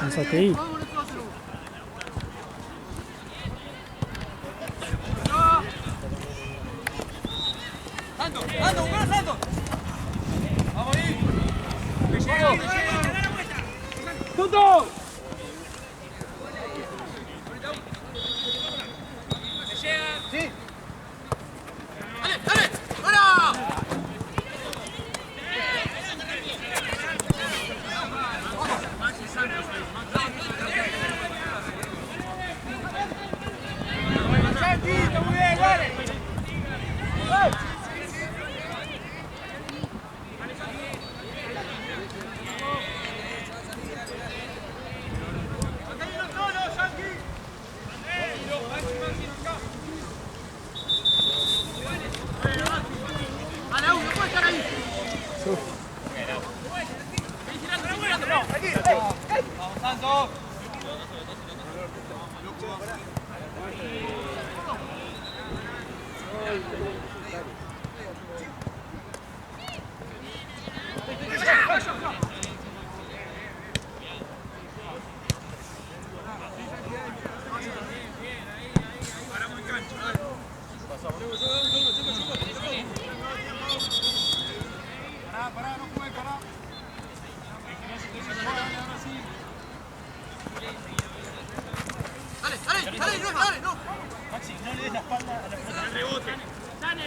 Pensate ahí. ¡Tuto! Sí. ¡Dale, dale! ¡Fuera! Muy bien, dale. Vamos, Santo. Pará, no juegues, pará. Dale, no. Maxi, no le des la espalda a la pelota. Rebote. Dale.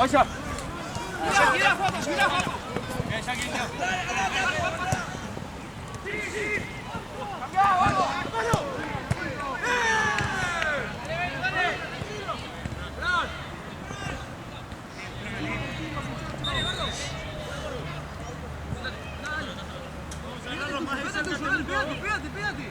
Vaya. Pégate.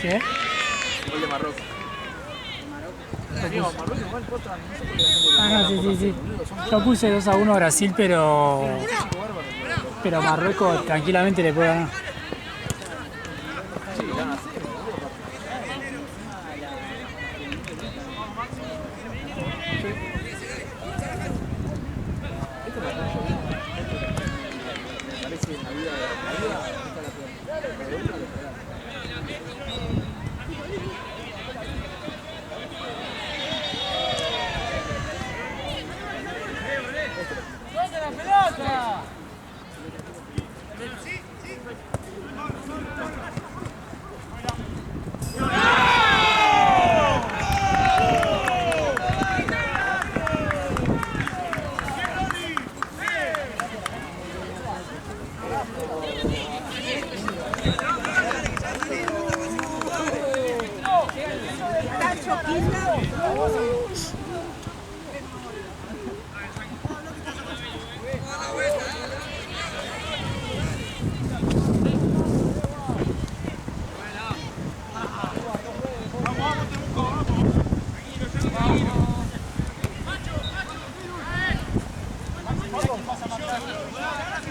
¿Qué? Gol de Marruecos. Ah, no, sí. Yo puse 2-1 a Brasil, pero Marruecos tranquilamente le puede ganar.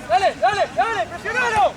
¡Dale! ¡Presionalo!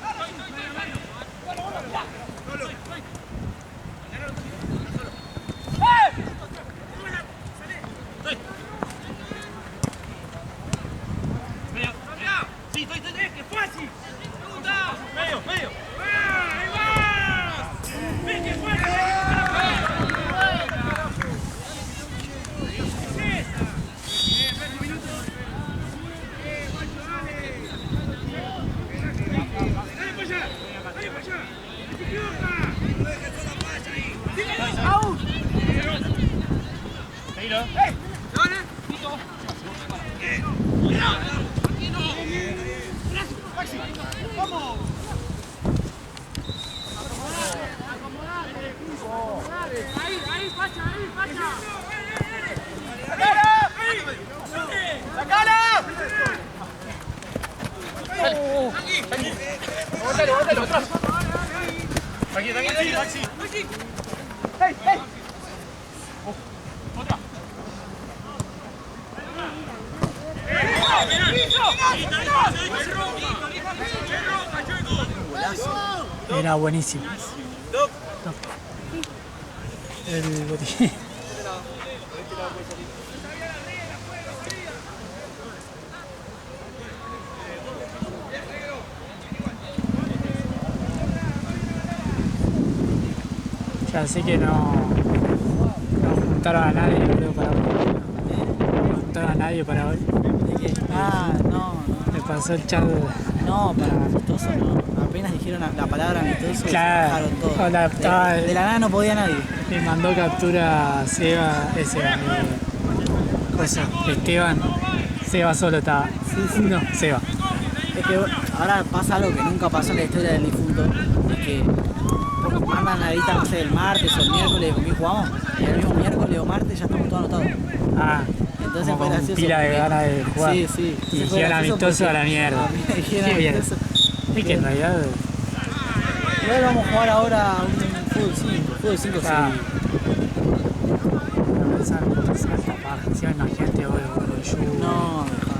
Era buenísimo. El botín. Ya sé que no juntaron a nadie, creo, para hoy. No juntaron a nadie para hoy. Ah, no. Me pasó el chat. No, para amistoso no. Apenas dijeron la palabra amistoso y Claro. bajaron todo. Hola, De la nada no podía nadie. me mandó captura Seba, Esteban. Seba solo estaba. Sí. No, Seba. Es que ahora pasa algo que nunca pasó en la historia del difunto. Es que mandan la lista, no sé, el martes o el miércoles con quién jugamos. Y el mismo miércoles o martes ya estamos todos anotados. Ah, Entonces como fue con gracioso. pila de porque- ganas de jugar. Sí. Y Entonces fue dijeron gracioso amistoso porque- a la mierda. Dijeron Qué bien. amistoso. Es que en realidad. Igual vamos a jugar ahora un fútbol 5. Fútbol 5 Ah. sí. Encima imagínate hoy, No, dejá.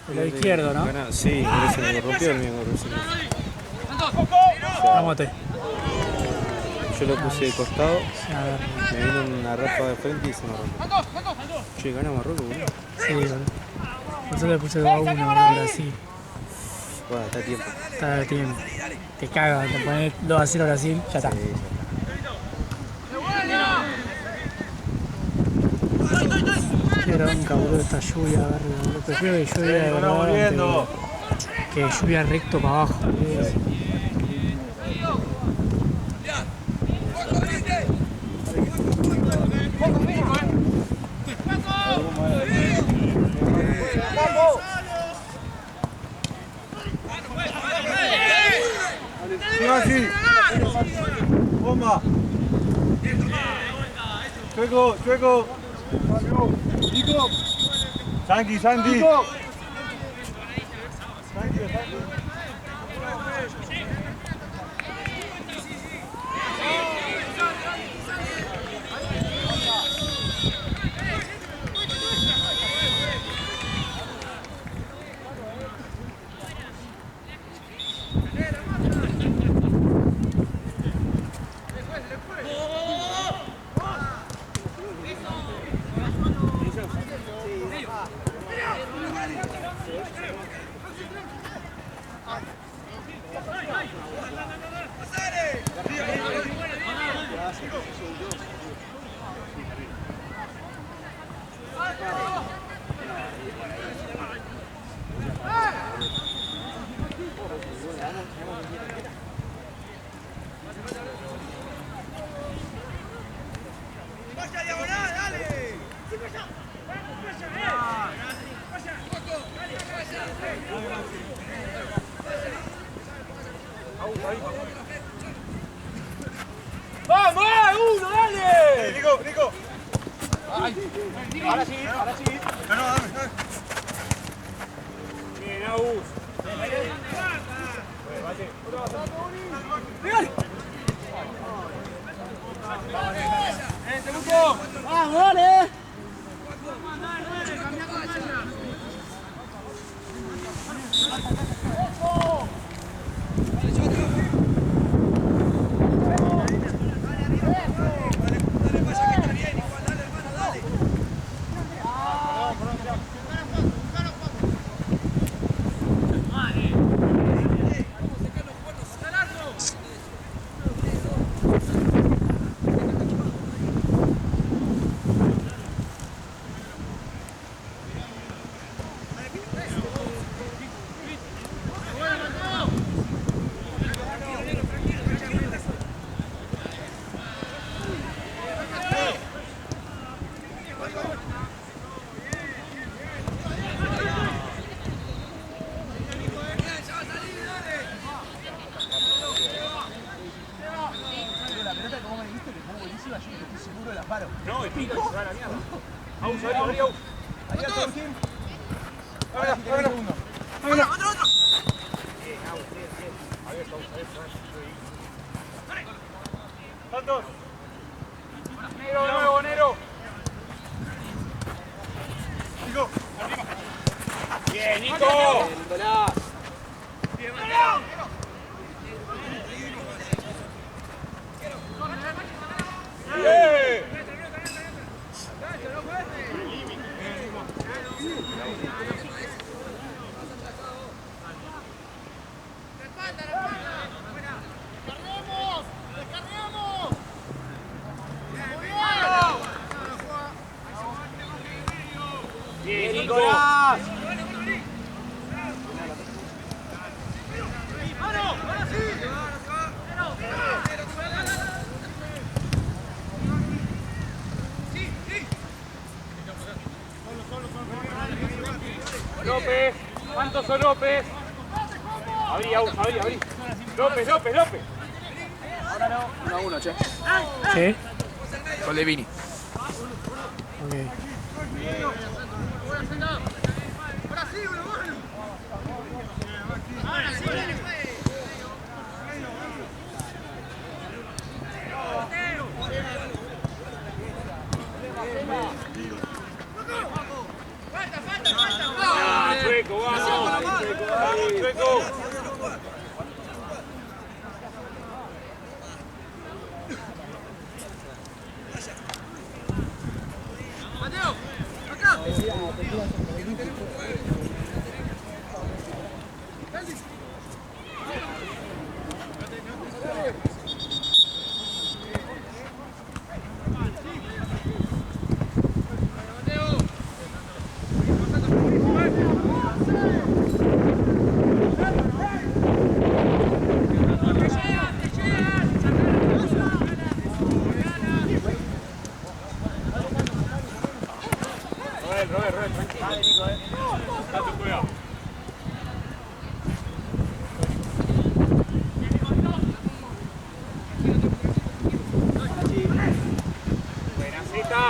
El izquierdo, ¿no? Sí, por eso me rompió el mío. Vámote. Yo lo puse de costado, A ver. me vino una ráfaga de frente y se me rompió. Che, gana Marruecos, boludo. Sí, boludo. Por eso le puse 2 a 1, boludo, así. Bueno, está a tiempo. Está de tiempo. Te caga, te pones 2 a 0 Brasil, ya está. Sí, Qué bronca, boludo, esta lluvia, a ver, boludo. Prefiero que lluvia de verdad que lluvia recto para abajo, boludo. Así. Bomba. Chueco. Nico. Santi. ¡Vamos! ¡Uno, dale! Nico. Ahora sí. No, dame. Bien, Agus. ¡Vamos, dale! No, el pico se va a la mierda. Aus. Ahí está el team. Vámonos. Otro. Santos. Nero, de nuevo, Nero. Nico. Bien, Nico. Bien, sos López. Abrí, abrí. López. Ahora no. 1-1, che. ¿Sí? Gol de Vini. Ok. Chueco, vamos. Chueco. Robert, tranquilo. Date cuidado. Buena cita.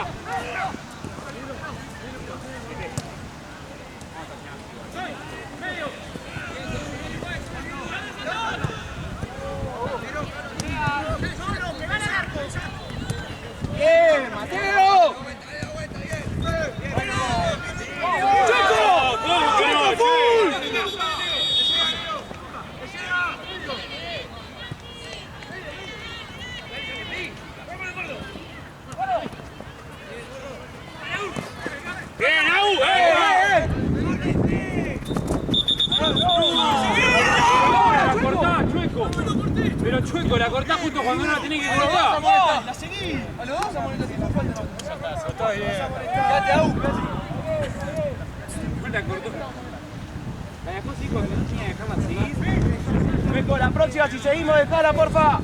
¡Bien, Mateo! Pero Chueco, la cortás justo cuando uno tiene que cortar. La seguí. A los dos vamos a poner la falta. Está bien. Quédate a La cortó. La dejó así cuando no tenía que dejarla así. Chueco, la próxima si seguimos dejala, porfa.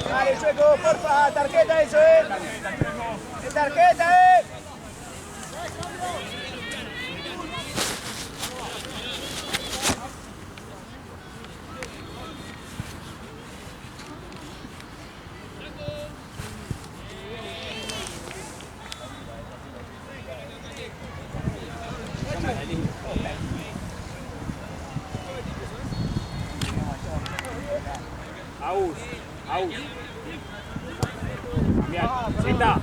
Dale, Chueco, porfa, tarjeta eso, Es tarjeta, Aus. Cambiar. Cita.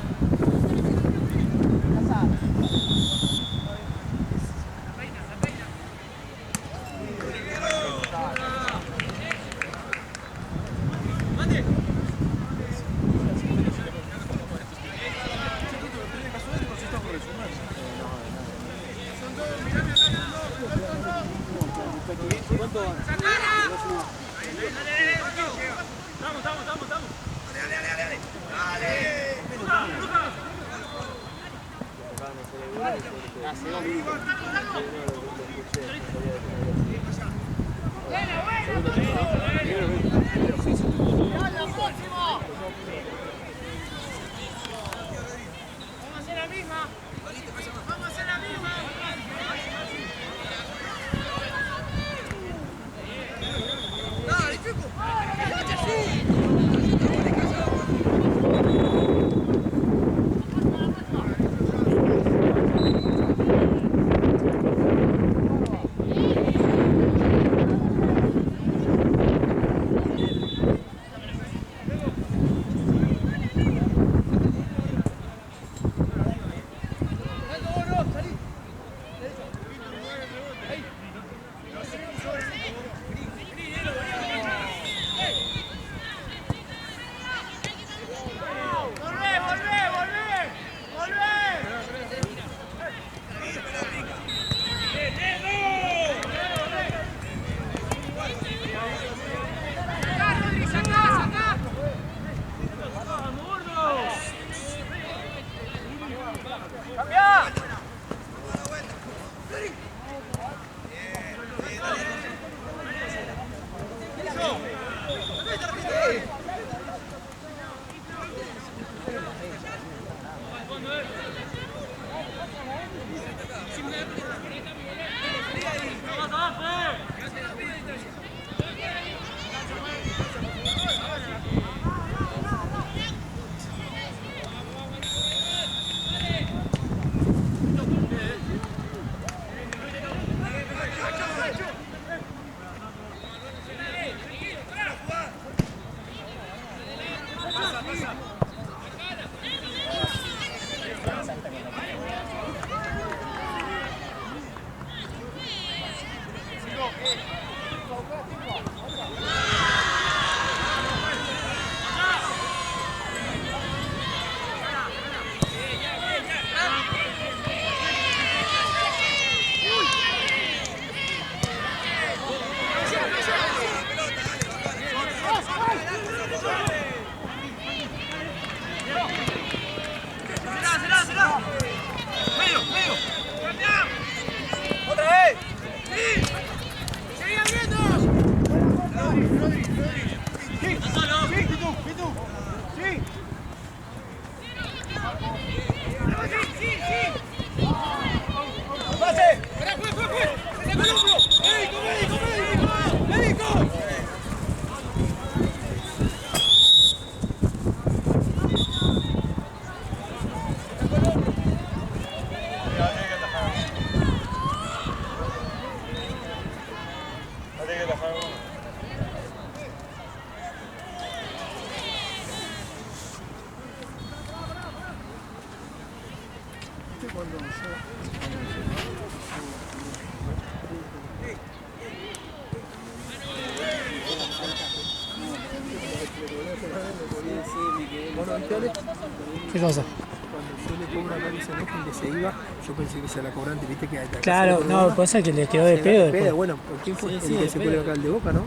¿Qué cosa? Cuando yo le cobro a Mari esa noche y se iba, yo pensé que sea la cobrante, viste que acá Claro, se le no, cobra, pasa que le quedó de se pedo da después. Bueno, ¿por quién fue? Sí, el que de se pedo. fue acá, el de Boca, ¿no?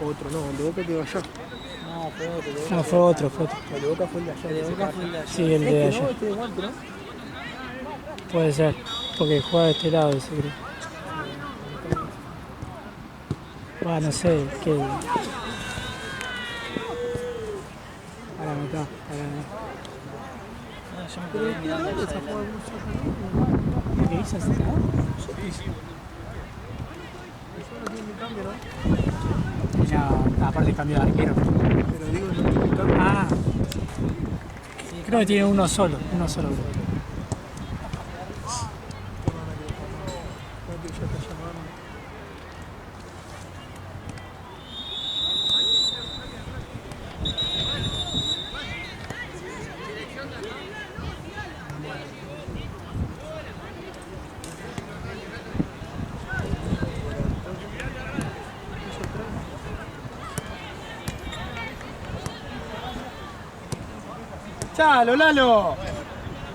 Otro, no, el de Boca quedó allá. No, fue otro. No, fue otro, fue otro. El de Boca fue el de allá. El de ese Boca que fue el de allá. Sí, el de no, allá. este de guante, ¿no? Puede ser, porque juega de este lado ese creo. Ah, no sé, que... Ahora no está, ahora no. No, yo me quedé mirando el celular. ¿Qué hizo ese lado? No, aparte cambio de arquero. Pero digo, no tiene cambio. Ah, creo que tiene uno solo. ¡Chalo, Lalo!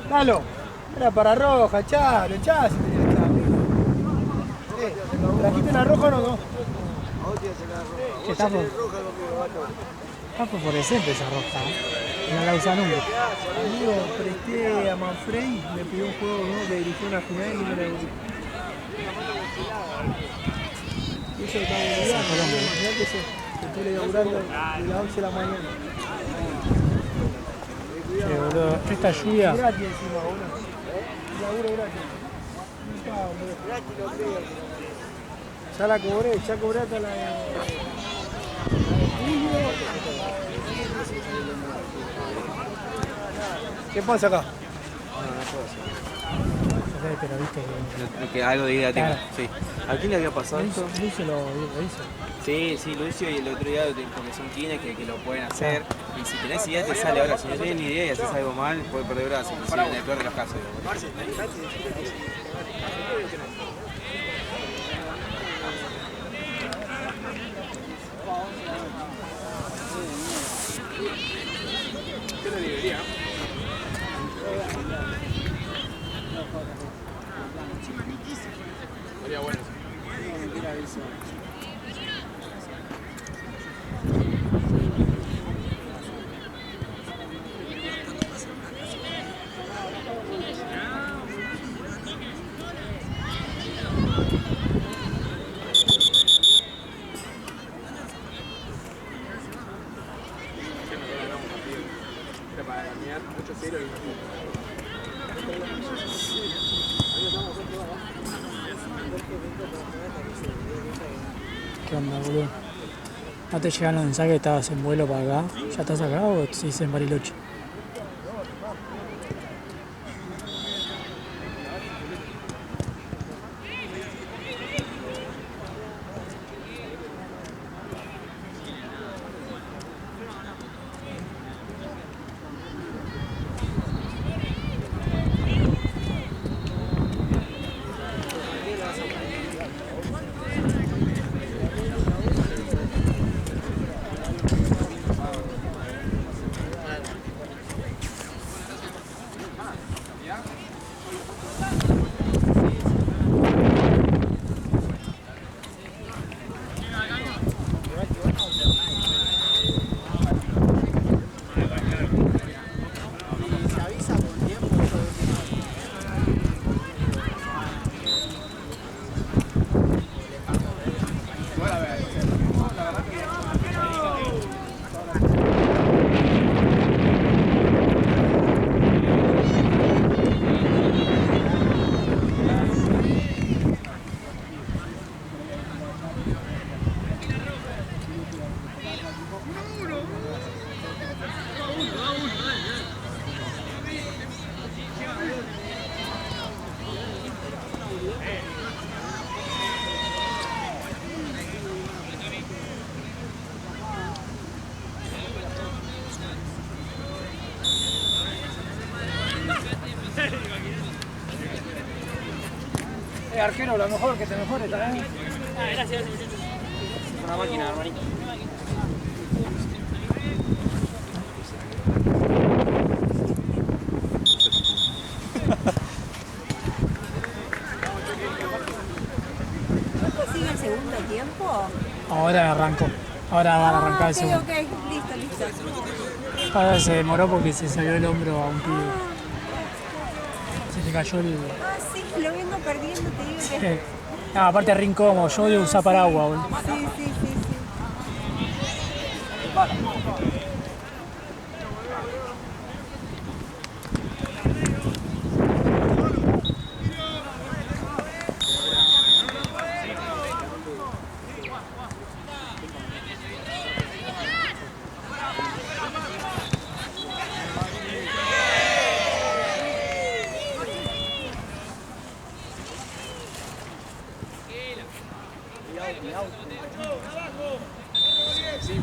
¡Lalo! Era para roja, chalo, chalo, si tenía chalo. ¿Trajiste la roja o no? Que está por fluorescente esa roja, ¿eh? No la usa nunca. Amigo, presté a Manfrey, me pidió un juego ¿no? que dirigió una final y me la devolví. Y eso está olvidando, imagínate eso, que estoy laburando de las 11 de la mañana. Sí, boludo, esta lluvia... Gratis encima, boludo. Laburo gratis. No pago, boludo. Ya la cobré, ya cobré hasta la de julio. ¿Qué pasa acá? Pero viste que... Que algo de idea tengo. Claro. Sí. ¿A quién le había pasado esto? Lucio lo hizo. Sí, Lucio y el otro día, porque son quienes que lo pueden hacer. Y si tenés idea, te sale ahora. Si no tenés ni idea y haces algo mal, puedes perder brazos. Inclusive en el peor de los casos. Estaría bueno. Para ganar 8-0 y ¿Qué onda, boludo? ¿No te llegan los mensajes que estabas en vuelo para acá? ¿Ya estás acá o seguís en Bariloche? Arquero, lo mejor que te mejore también. Gracias. Una máquina, hermanito. ¿Cómo sigue el segundo tiempo? Ahora arrancó. Ahora van a arrancar el segundo. Ok, listo. Ahora se demoró porque se salió el hombro a un pibe. Se le cayó el... Sí, lo vengo perdiendo, te digo que... aparte re incómodo, yo odio usar paraguas, boludo. Sí.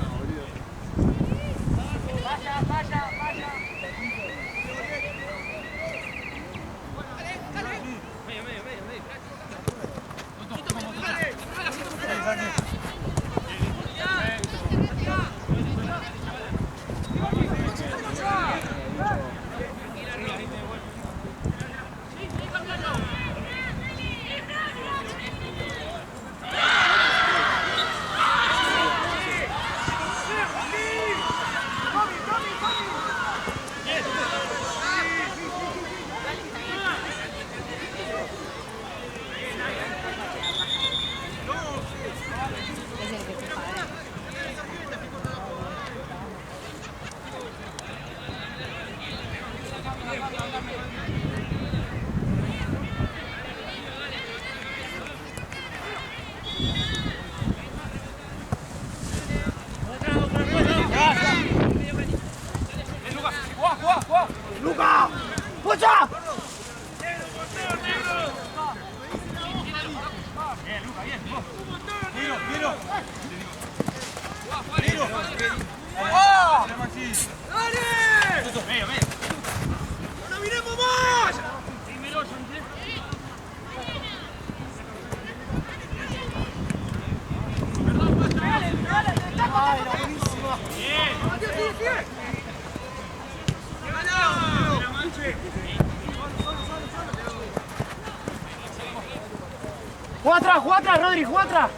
¡Jugá atrás, Rodri! ¡Jugá atrás!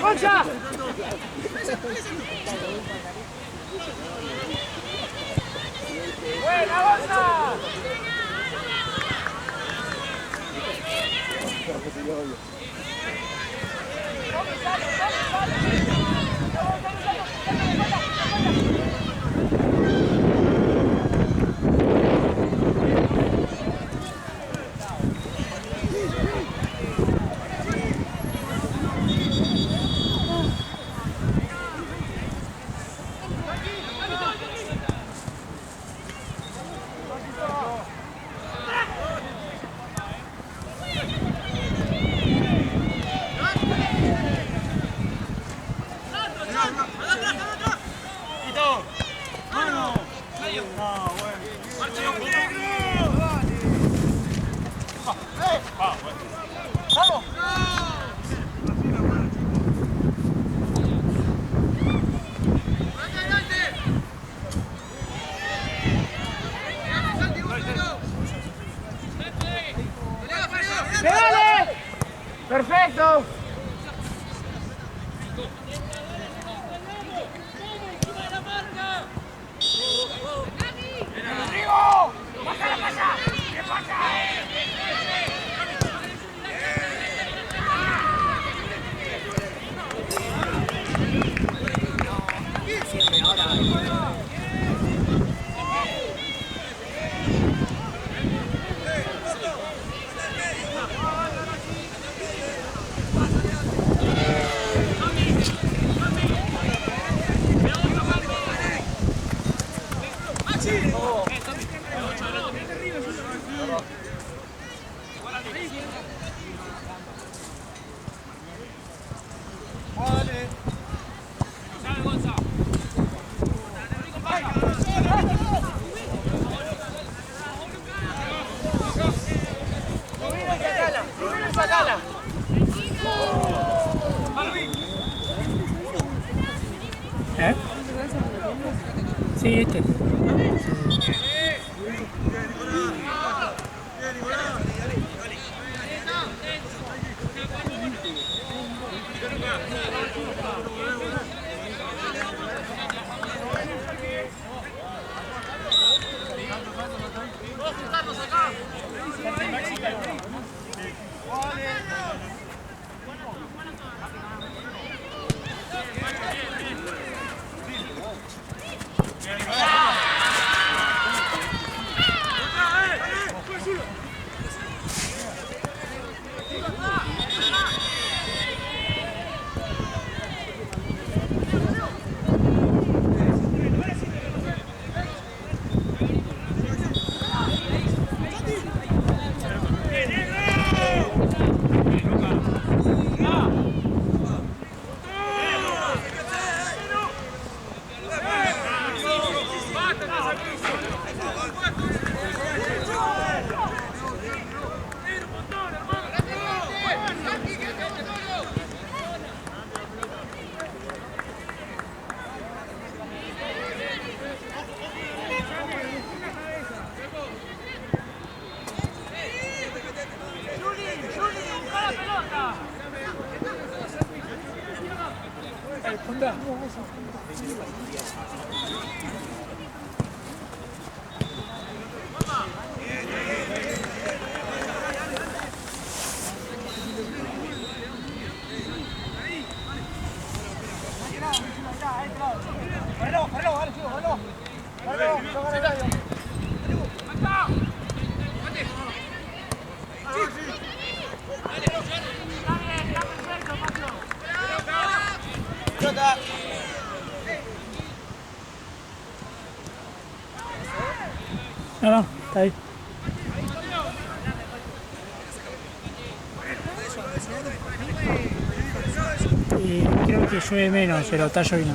¡Concha! ¡Buena, avanza! ¡Pégale! ¡Perfecto! ¡Rodrigo! ¡Bájala para allá! ¿Qué pasa? ¿Eh? Sí, este. No, está ahí. Y creo que llueve menos, pero está lloviendo.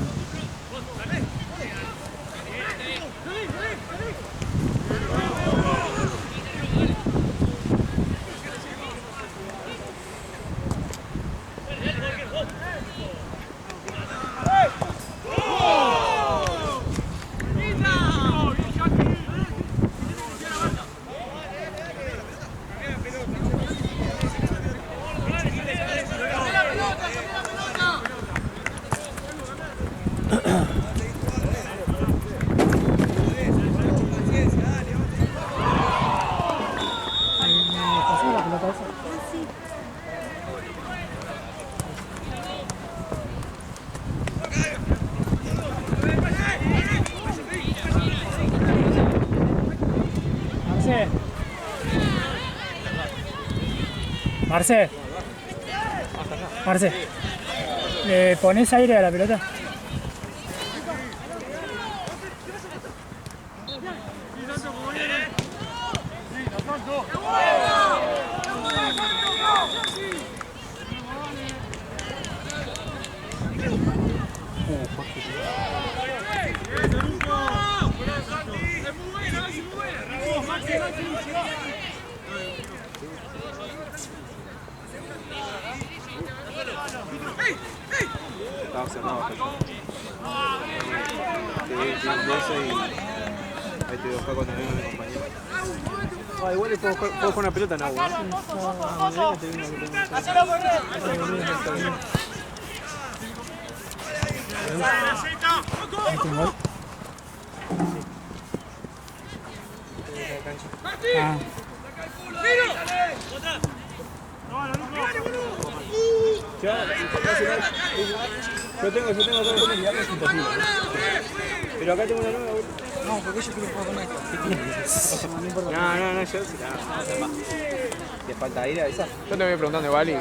Marce. Marce. Marce. ¿Le pones aire a la pelota? Estaba cerrado. Ahí te dejo cuando venga mi compañero. Ah, igual le puedo jugar una pelota, no, güey. Ah. Yo tengo acá una mirada, es imposible. Pero acá tengo una nueva, güey. No, porque yo quiero jugar con esto. No, yo sí, no. ¿Te falta aire a esa? Yo te voy preguntando igual y...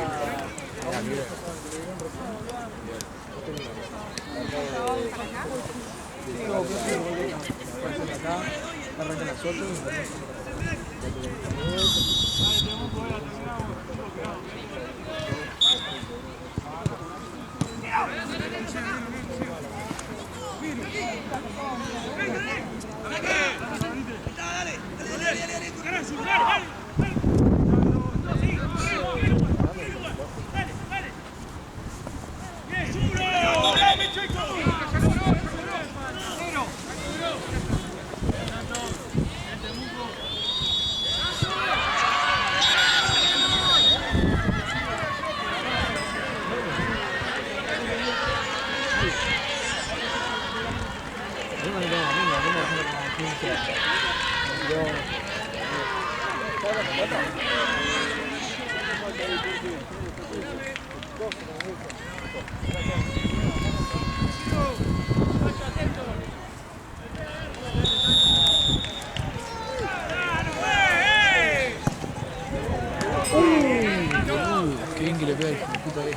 Qué bien que le pega el puto ahí.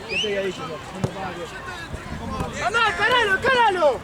¿Qué te había dicho? ¡Anda, caralo, caralo!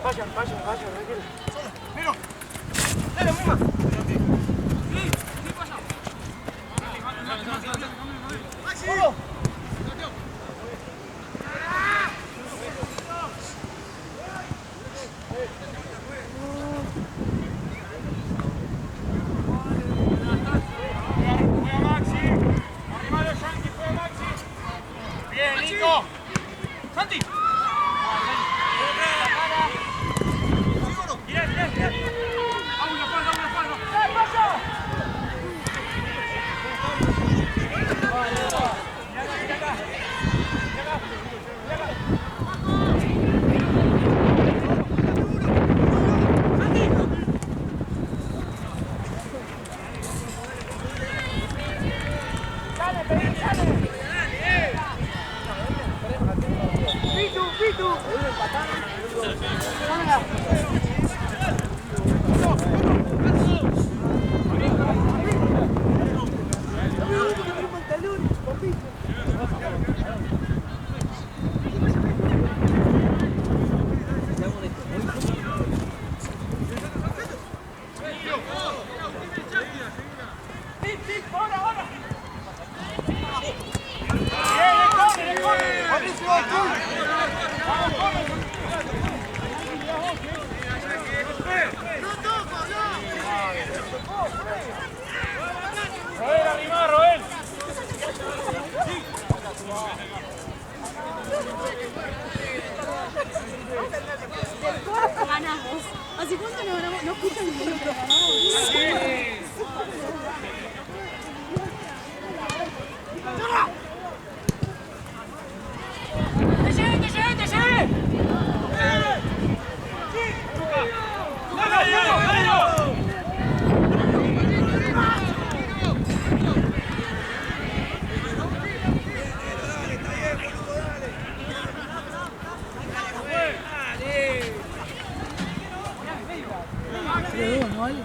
Vayan, tranquilo. Miro. Dale, Muma. ¡Vamos! Bien, Nico. Santi. Gira. Hago una falta. ¡Eh, pasa! Pitu. Roel, arriba, Roel. Ganamos. ¿Hace cuánto no ganamos? No escuchan ni lo que ganamos. ¿No hay?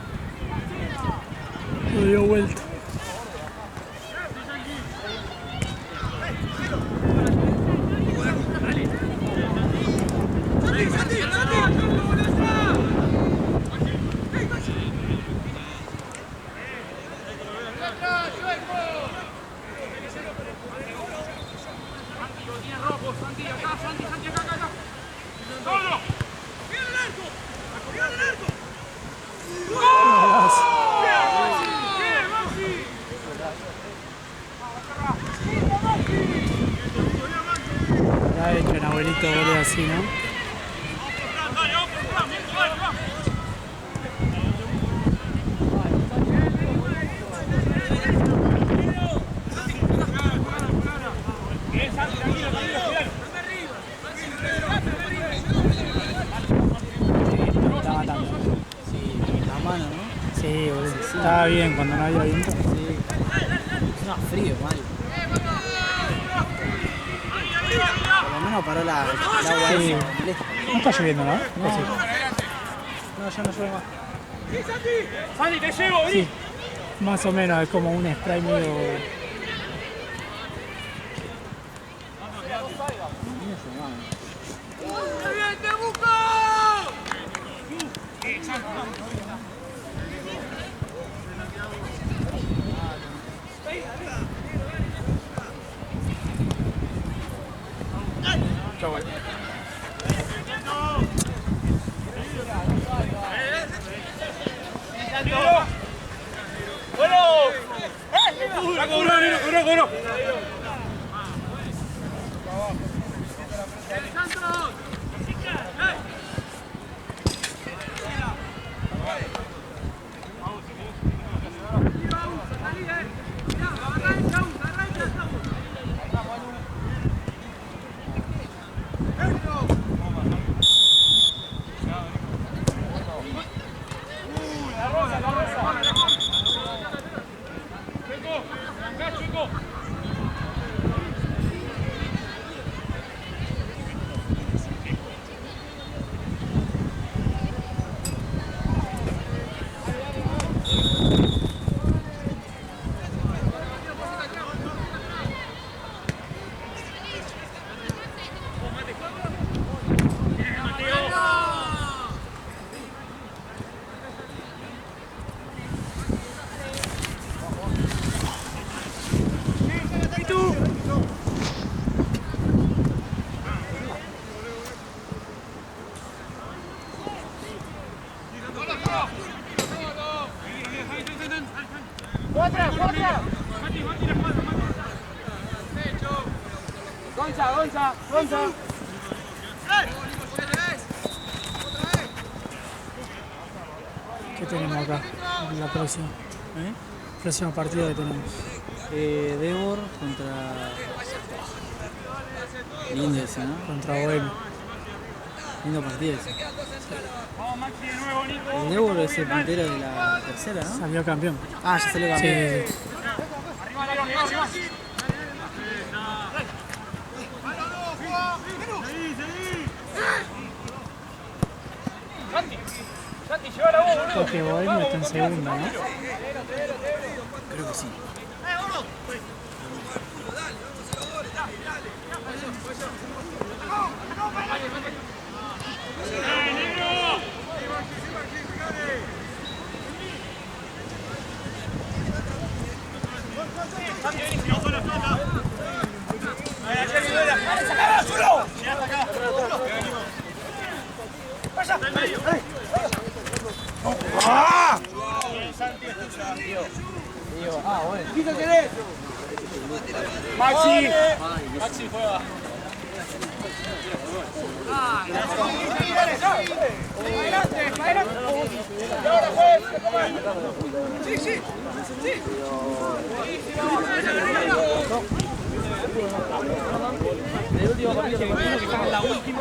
Lo dio vuelta. Ya he hecho un abuelito goles así, ¿no? Está matando. Sí, la mano, ¿no? Sí, boludo. Estaba bien cuando no había viento. Sí. Es más frío, mal. Por lo menos paró la agua Sí. esa completa. No está lloviendo, ¿no? ¿O sí? No, ya no llueve más. Santi, te llevo, vení. Sí, más o menos, es como un spray medio... No llueve más. ¡Bien, te busco! ¡Bueno! Gonza. ¿Qué tenemos acá? La próxima. Próximo partido que tenemos. Devor contra... Lindo ese, ¿no? Contra Bohemia. Lindo partido ese. El Devor es el puntero de la tercera, ¿no? Salió campeón. Ah, ya salió campeón. Sí. Porque Bohemia está en segunda, ¿no? Creo que sí. Maxi juega. El último partido que estamos en la última.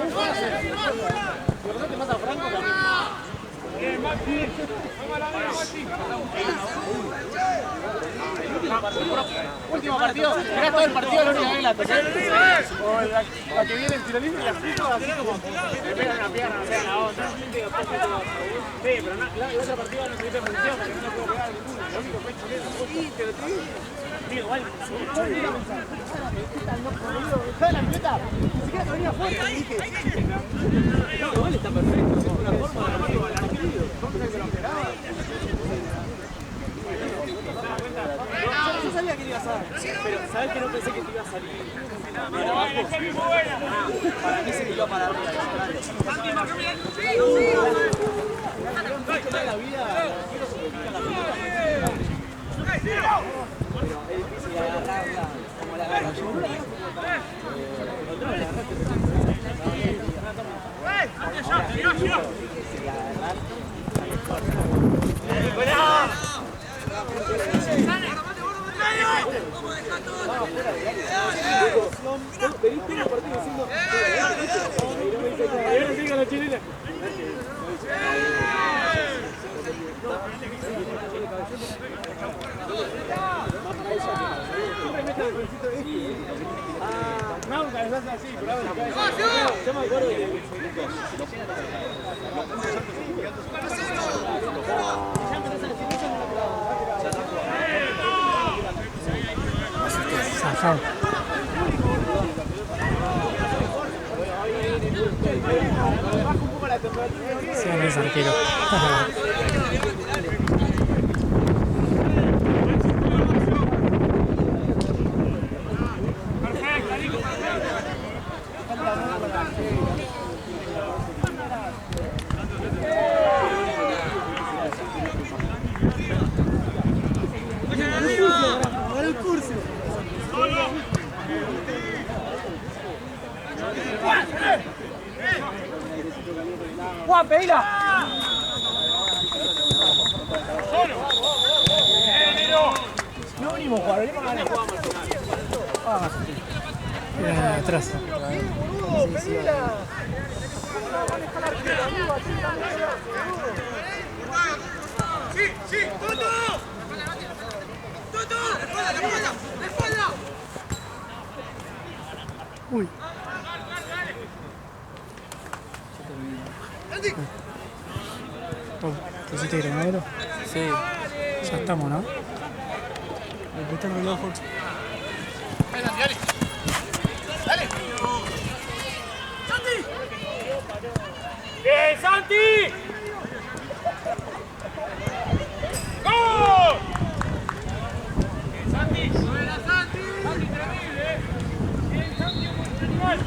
Último partido. Era todo el partido, la única regla. O la que viene el tiro libre y la fijo así como le pegan una pierna, o sea, la otra. Sí, pero la otra partida no se dice función, porque no puedo pegar ninguna. Lo único fue chileno. Sí, te lo digo. Digo, igual. ¿Sabes la pelota? Ni siquiera te venía fuerte, dije. Igual está perfecto. Es una forma de yo sabía que te ibas a dar, pero sabes que no pensé que te iba a salir. Para mí se tiró para arriba. La vida, pero es difícil agarrarla como la agarro yo. Yo me acuerdo de Zafado. Sí, es arquero. ¡Juan, pedila! No venimos a jugar, venimos a ganar. Era atrás. ¡Sí, sí! ¡Toto! ¡Toto! ¡La espalda! Uy. ¿Pusiste granadero? Sí. Ya estamos, ¿no? Le pusiste el reloj. Dale. ¡Dale! ¡Santi! ¡Bien, Santi! ¡Gol! ¡Santi! ¡Santi! ¡Santi, terrible! ¡Bien, Santi, un buen animal!